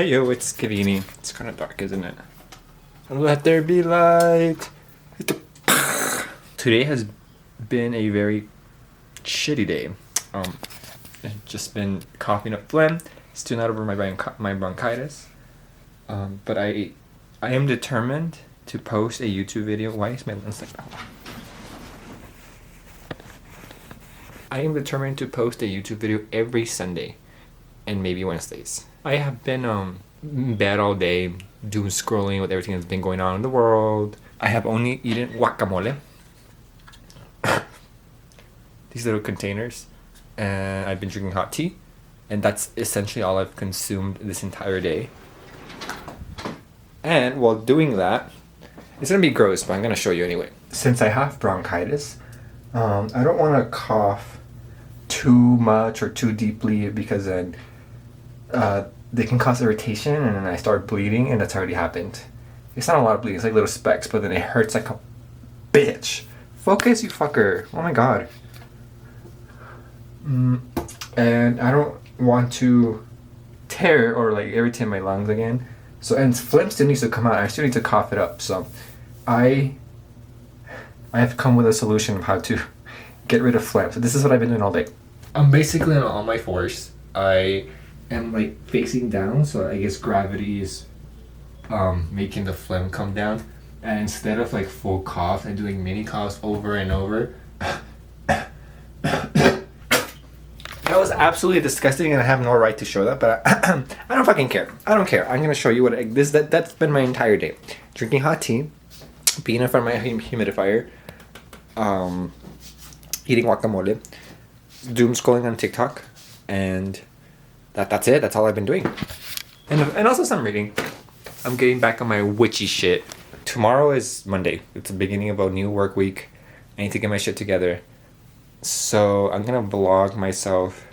Hey yo, it's Kevini. It's kind of dark, isn't it? Let there be light. Today has been a very shitty day. It's just been coughing up phlegm. Still not over my bronchitis. But I am determined to post a YouTube video. Why is my lens like that? I am determined to post a YouTube video every Sunday and maybe Wednesdays. I have been in bed all day, doom scrolling with everything that's been going on in the world. I have only eaten guacamole. These little containers. And I've been drinking hot tea. And that's essentially all I've consumed this entire day. And while doing that, it's gonna be gross, but I'm gonna show you anyway. Since I have bronchitis, I don't want to cough too much or too deeply because then they can cause irritation and then I start bleeding, and that's already happened. It's not a lot of bleeding, it's like little specks, but then it hurts like a bitch. Focus, you fucker. Oh my god. And I don't want to tear or like irritate my lungs again. So, and phlegm still needs to come out. I still need to cough it up. So I have come with a solution of how to get rid of phlegm. So this is what I've been doing all day. I'm basically on all my fours. I am like facing down, so I guess gravity is making the phlegm come down. And instead of like full cough, I'm doing mini coughs over and over. That was absolutely disgusting, and I have no right to show that, but I don't fucking care. I don't care. I'm gonna show you that's been my entire day. Drinking hot tea, being in front of my humidifier, eating guacamole, doom scrolling on TikTok, and that's it. That's all I've been doing. And also some reading. I'm getting back on my witchy shit. Tomorrow is Monday. It's the beginning of a new work week. I need to get my shit together. So I'm gonna vlog myself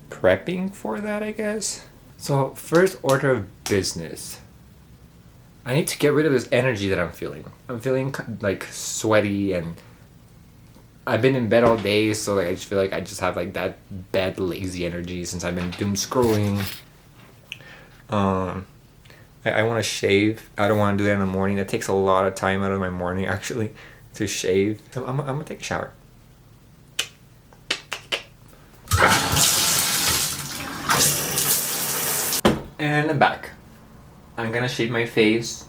prepping for that, I guess. So first order of business. I need to get rid of this energy that I'm feeling. I'm feeling like sweaty, and I've been in bed all day, so like I just feel like I just have like that bad lazy energy since I've been doom scrolling. I want to shave. I don't want to do that in the morning. That takes a lot of time out of my morning actually to shave. So I'm gonna take a shower. And I'm back. I'm gonna shave my face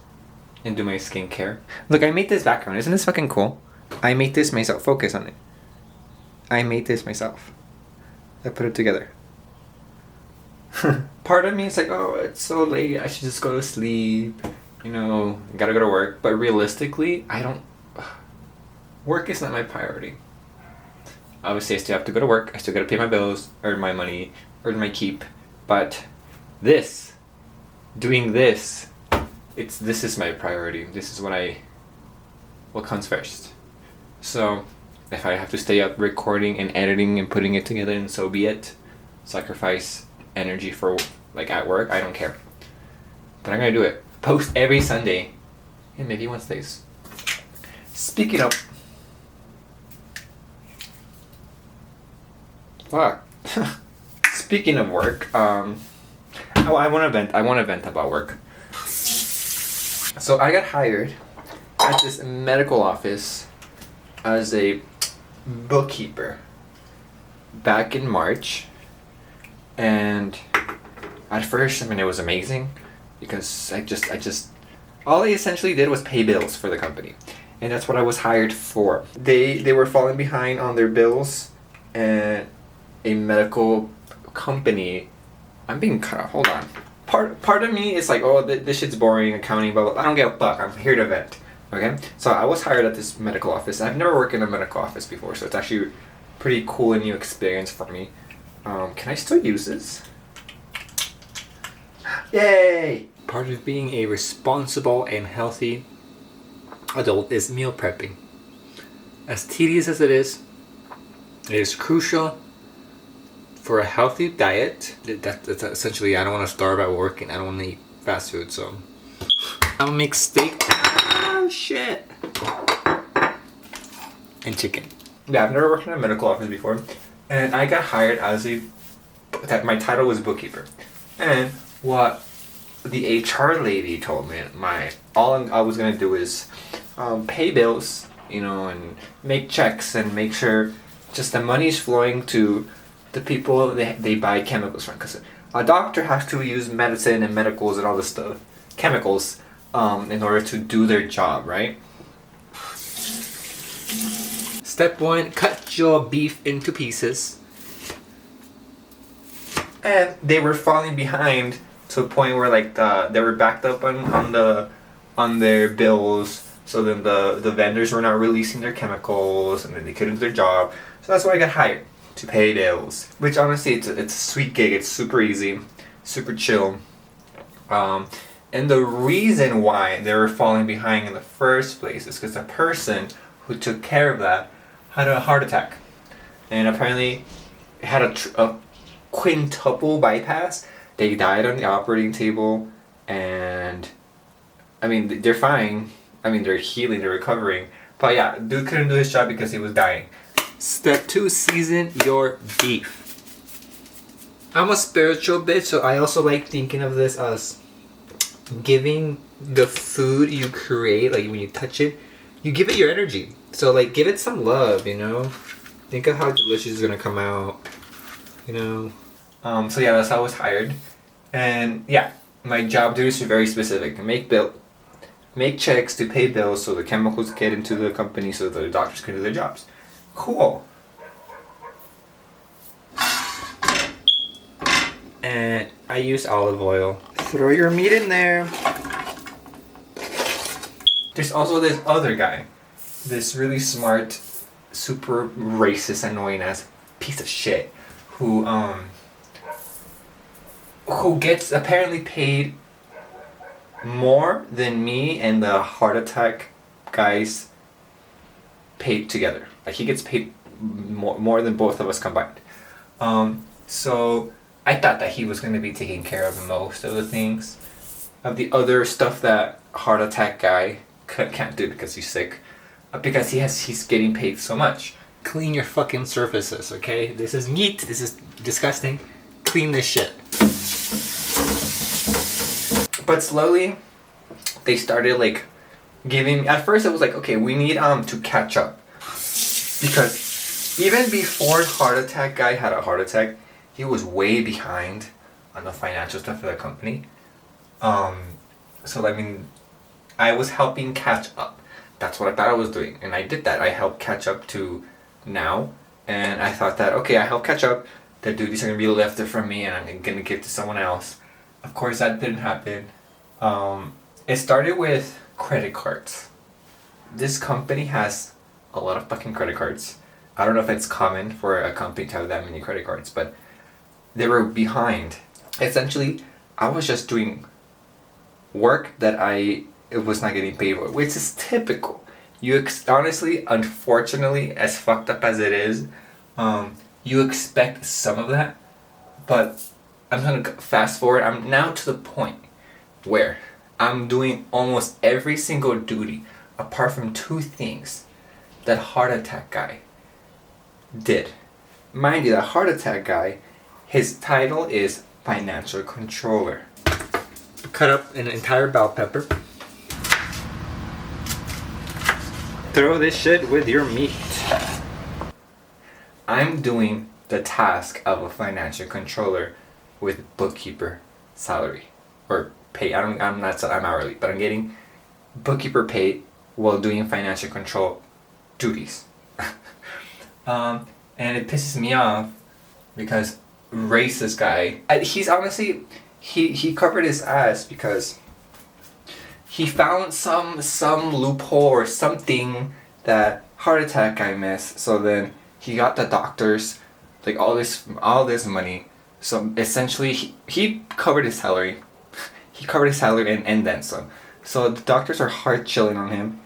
and do my skincare. Look, I made this background. Isn't this fucking cool? I made this myself. Focus on it. I made this myself. I put it together. Part of me is like, oh, it's so late. I should just go to sleep. You know, I gotta go to work. But realistically, I don't... Work is not my priority. Obviously, I still have to go to work. I still gotta pay my bills, earn my money, earn my keep. But doing this, this is my priority. This is what comes first. So, if I have to stay up recording and editing and putting it together, and so be it. Sacrifice energy for like at work, I don't care. But I'm gonna do it. Post every Sunday and maybe Wednesdays. Speaking of... Fuck. Speaking of work, I want to vent about work. So I got hired at this medical office as a bookkeeper back in March, and at first, I mean, it was amazing because I just all I essentially did was pay bills for the company, and that's what I was hired for. They were falling behind on their bills, and a medical company. I'm being cut off. Hold on. Part of me is like, oh, this shit's boring, accounting, blah, blah. I don't give a fuck. I'm here to vent. Okay? So I was hired at this medical office. I've never worked in a medical office before, so it's actually pretty cool and new experience for me. Can I still use this? Yay! Part of being a responsible and healthy adult is meal prepping. As tedious as it is crucial for a healthy diet. That's essentially, I don't want to starve at work and I don't want to eat fast food, so I'll make steak. Oh shit! And chicken. Yeah, I've never worked in a medical office before, and I got hired as my title was bookkeeper. And what the HR lady told me all I was gonna do is pay bills, you know, and make checks and make sure just the money's flowing to the people they buy chemicals from. Because a doctor has to use medicine and medicals and all this stuff, chemicals, in order to do their job, right? Step 1, cut your beef into pieces. And they were falling behind to a point where like they were backed up on their bills. So then the vendors were not releasing their chemicals, and then they couldn't do their job. So that's why I got hired, to pay bills. Which honestly, it's a sweet gig. It's super easy, super chill. And the reason why they were falling behind in the first place is because the person who took care of that had a heart attack, and apparently had a quintuple bypass. They died on the operating table, and I mean they're fine. I mean they're healing, they're recovering. But yeah, dude couldn't do his job because he was dying. Step 2, season your beef. I'm a spiritual bitch, so I also like thinking of this as giving the food you create, like when you touch it, you give it your energy. So like give it some love, you know? Think of how delicious it's gonna come out, you know? So yeah, that's how I was hired. And yeah, my job duties are very specific. Make checks to pay bills so the chemicals get into the company so the doctors can do their jobs. Cool. And I use olive oil. Throw your meat in there. There's also this other guy, this really smart, super racist, annoying ass piece of shit, who gets apparently paid more than me and the heart attack guys paid together. Like he gets paid more than both of us combined. So I thought that he was going to be taking care of most of the things, of the other stuff that heart attack guy can't do because he's sick, because he's getting paid so much. Clean your fucking surfaces, okay? This is meat. This is disgusting. Clean this shit. But slowly, they started like giving. At first, it was like, okay, we need to catch up, because even before heart attack guy had a heart attack, he was way behind on the financial stuff for the company. So I mean, I was helping catch up. That's what I thought I was doing, and I did that. I helped catch up to now, and I thought that okay, I helped catch up. The duties are gonna be left from me, and I'm gonna give to someone else. Of course, that didn't happen. It started with credit cards. This company has a lot of fucking credit cards. I don't know if it's common for a company to have that many credit cards, but they were behind. Essentially, I was just doing work that it was not getting paid for, which is typical. Honestly, unfortunately, as fucked up as it is, you expect some of that, but I'm gonna fast forward. I'm now to the point where I'm doing almost every single duty apart from 2 things that heart attack guy did. Mind you, the heart attack guy, his title is financial controller. Cut up an entire bell pepper. Throw this shit with your meat. I'm doing the task of a financial controller with bookkeeper salary or pay. I'm hourly, but I'm getting bookkeeper pay while doing financial control duties. And it pisses me off because racist guy. He's honestly he covered his ass because he found some loophole or something that heart attack guy missed. So then he got the doctors like all this money. So essentially he covered his salary. He covered his salary and then some. So the doctors are hard chilling on him.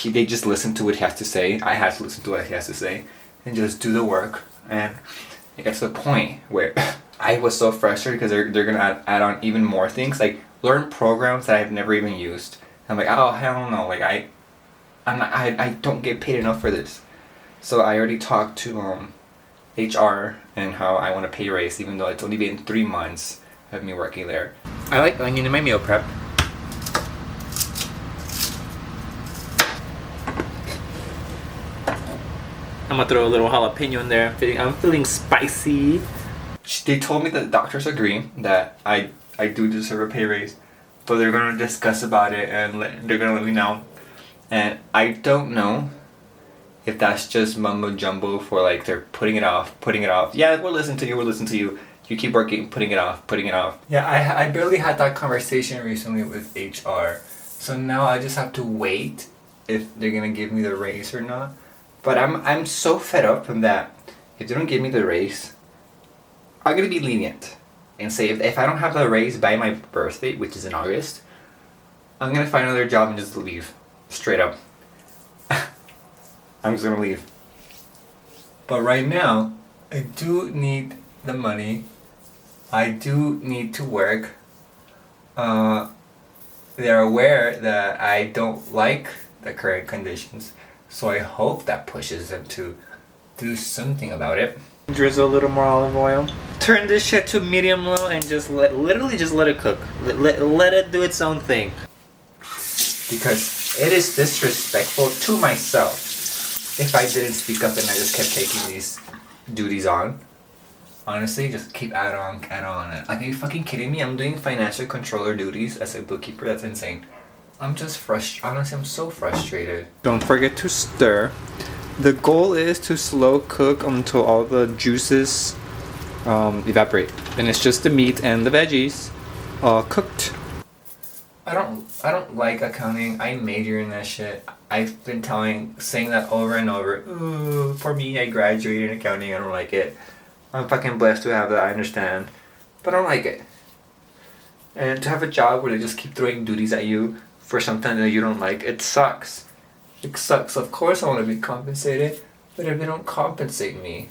They just listen to what he has to say. I have to listen to what he has to say and just do the work. And it gets to the point where I was so frustrated because they're gonna add on even more things, like learn programs that I've never even used. I'm like, oh hell no, like I don't get paid enough for this. So I already talked to HR and how I want a pay raise, even though it's only been 3 months. have me working there. I like onion in my meal prep. I'm gonna throw a little jalapeno in there. I'm feeling spicy. They told me that the doctors agree that I do deserve a pay raise, but they're gonna discuss about it and they're gonna let me know. And I don't know if that's just mumbo jumbo for like they're putting it off. Yeah, we'll listen to you. You keep working, putting it off. Yeah, I barely had that conversation recently with HR, so now I just have to wait if they're gonna give me the raise or not. But I'm so fed up from that. If they don't give me the raise, I'm gonna be lenient and say if I don't have the raise by my birthday, which is in August, I'm gonna find another job and just leave. Straight up. I'm just gonna leave. But right now, I do need the money. I do need to work. They're aware that I don't like the current conditions. So I hope that pushes them to do something about it. Drizzle a little more olive oil. Turn this shit to medium low and just literally just let it cook. Let it do its own thing. Because it is disrespectful to myself if I didn't speak up and I just kept taking these duties on. Honestly, just keep add on. Like, are you fucking kidding me? I'm doing financial controller duties as a bookkeeper. That's insane. I'm just frustrated. Honestly, I'm so frustrated. Don't forget to stir. The goal is to slow cook until all the juices evaporate. And it's just the meat and the veggies cooked. I don't like accounting. I major in that shit. I've been saying that over and over. Ooh, for me, I graduated in accounting. I don't like it. I'm fucking blessed to have that. I understand, but I don't like it. And to have a job where they just keep throwing duties at you for something that you don't like, it sucks. It sucks. Of course I want to be compensated, but if they don't compensate me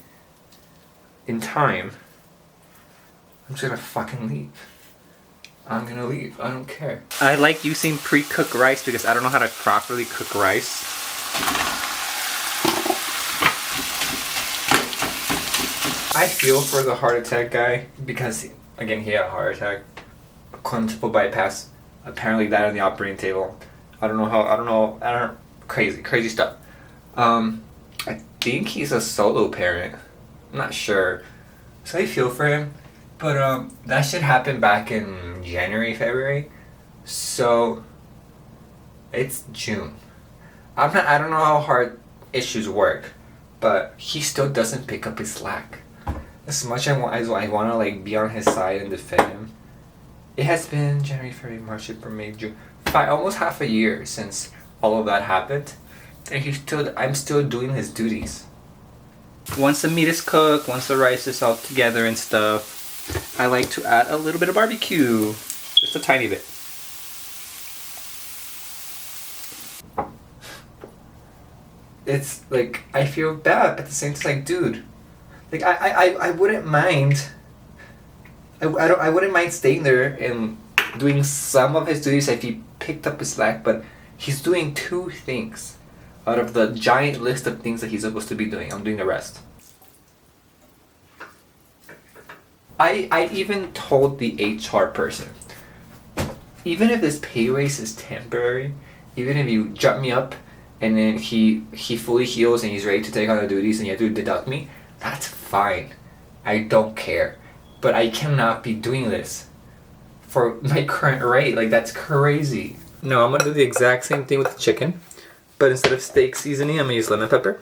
in time, I'm just gonna fucking leave. I'm gonna leave. I don't care. I like using pre-cooked rice because I don't know how to properly cook rice. I feel for the heart attack guy because, again, he had a heart attack. A quintuple bypass. Apparently that on the operating table. Crazy stuff. I think he's a solo parent. I'm not sure. So I feel for him. But that shit happened back in January, February. So it's June. I don't know how hard issues work, but he still doesn't pick up his slack. As much as I want to like be on his side and defend him. It has been January, February, March, April, May, June. Almost half a year since all of that happened, and I'm still doing his duties. Once the meat is cooked, once the rice is all together and stuff, I like to add a little bit of barbecue, just a tiny bit. It's like I feel bad, but at the same time, like, dude, like I wouldn't mind. I wouldn't mind staying there and doing some of his duties if he picked up his slack, but he's doing 2 things out of the giant list of things that he's supposed to be doing. I'm doing the rest. I even told the HR person, even if this pay raise is temporary, even if you jump me up and then he fully heals and he's ready to take on the duties and you have to deduct me, that's fine. I don't care. But I cannot be doing this for my current rate. Like, that's crazy. No, I'm gonna do the exact same thing with the chicken, but instead of steak seasoning, I'm gonna use lemon pepper.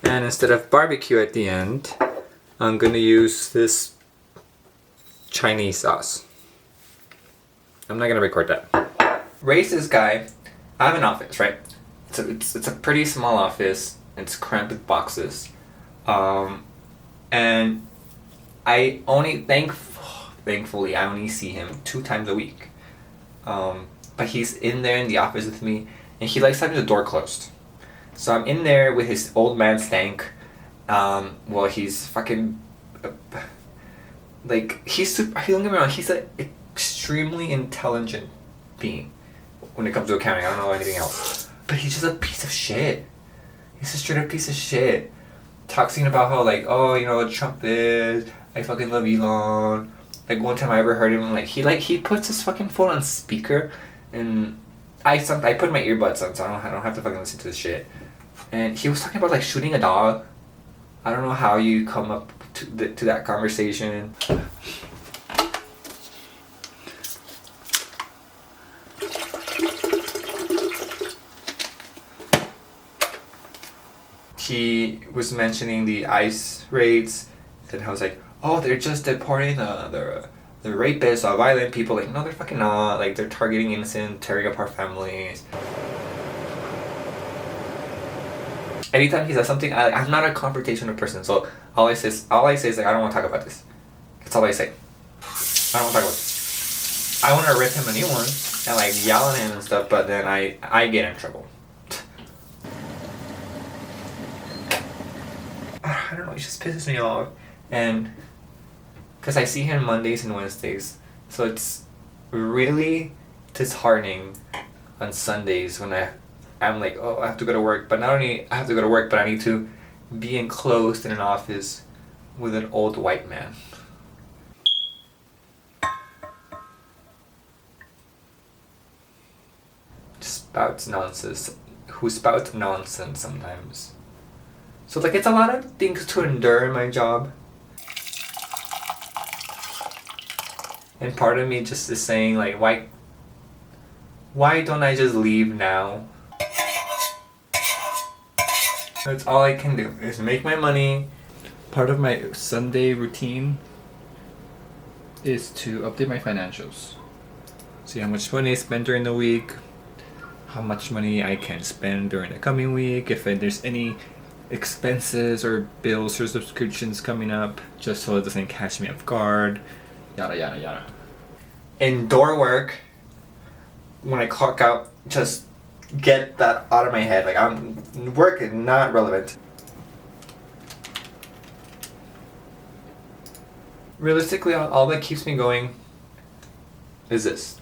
And instead of barbecue at the end, I'm gonna use this Chinese sauce. I'm not gonna record that. Raise this guy. I have an office, right? It's a pretty small office. It's cramped with boxes. And I only thankfully I only see him 2 times a week. But he's in there in the office with me, and he likes having the door closed. So I'm in there with his old man stank. Well, he's fucking like don't get me wrong, he's an extremely intelligent being when it comes to accounting. I don't know anything else, but he's just a piece of shit. He's a straight up piece of shit. Talking about how like, oh, you know what Trump is. I fucking love Elon. Like one time I ever heard him he puts his fucking phone on speaker, and I put my earbuds on so I don't have to fucking listen to this shit. And he was talking about like shooting a dog. I don't know how you come up to that conversation. He was mentioning the ICE raids, and I was like, oh, they're just deporting the rapists or violent people. Like, no, they're fucking not. Like, they're targeting innocent, tearing apart families. Anytime he says something, I'm not a confrontational person, so all I say is like, I don't want to talk about this. That's all I say. I don't want to talk about this. I want to rip him a new one and like yell at him and stuff, but then I get in trouble. I don't know, it just pisses me off. And because I see him Mondays and Wednesdays, so it's really disheartening on Sundays when I'm like, oh, I have to go to work. But not only I have to go to work, but I need to be enclosed in an office with an old white man. Who spouts nonsense sometimes. So like it's a lot of things to endure in my job. And part of me just is saying like, why don't I just leave now? That's all I can do is make my money. Part of my Sunday routine is to update my financials. See how much money I spent during the week, how much money I can spend during the coming week, if there's any expenses or bills or subscriptions coming up, just so it doesn't catch me off guard, yada yada yada. Indoor work, when I clock out, just get that out of my head. Like work is not relevant. Realistically, all that keeps me going is this.